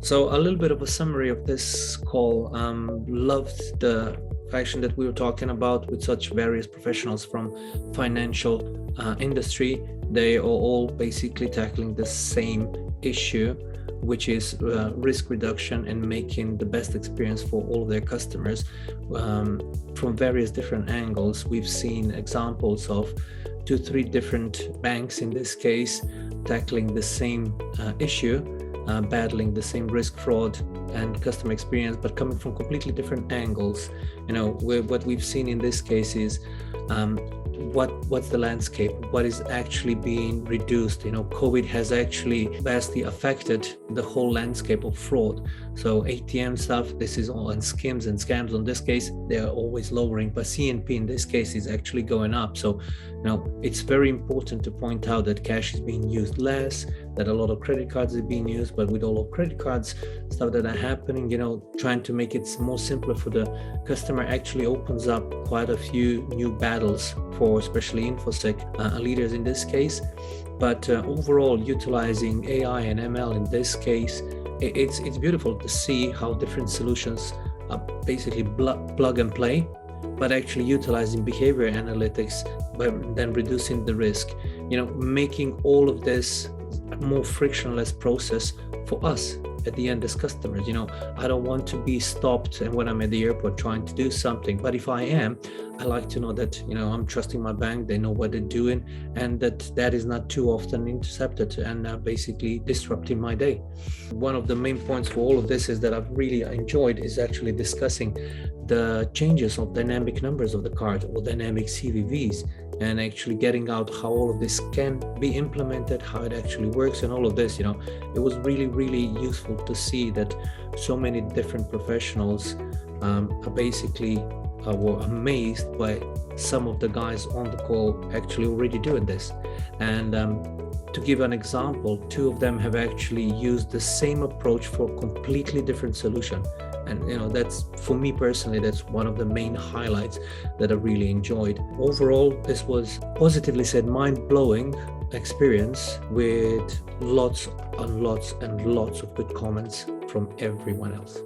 So a little bit of a summary of this call. Loved the action that we were talking about with such various professionals from financial industry. They are all basically tackling the same issue, which is risk reduction and making the best experience for all of their customers from various different angles. We've seen examples of 2-3 different banks in this case tackling the same issue, battling the same risk, fraud and customer experience, but coming from completely different angles. What we've seen in this case is what's the landscape, what is actually being reduced. COVID has actually vastly affected the whole landscape of fraud. So ATM stuff, this is all, and skims and scams in this case, they're always lowering, but CNP in this case is actually going up. So it's very important to point out that cash is being used less, that a lot of credit cards are being used, but with all of credit cards stuff that are happening, trying to make it more simpler for the customer actually opens up quite a few new battles for especially InfoSec leaders in this case. But overall, utilizing AI and ML in this case, it's beautiful to see how different solutions are basically plug and play, but actually utilizing behavior analytics, but then reducing the risk, making all of this a more frictionless process for us at the end as customers. I don't want to be stopped and when I'm at the airport trying to do something, but if I am, I like to know that I'm trusting my bank, they know what they're doing, and that is not too often intercepted and basically disrupting my day. One of the main points for all of this is that I've really enjoyed is actually discussing the changes of dynamic numbers of the card or dynamic CVVs, and actually getting out how all of this can be implemented, how it actually works and all of this. It was really, really useful to see that so many different professionals are basically were amazed by some of the guys on the call actually already doing this. And to give an example, 2 of them have actually used the same approach for a completely different solution. And that's, for me personally, that's one of the main highlights that I really enjoyed. Overall, this was, positively said, mind-blowing experience with lots and lots and lots of good comments from everyone else.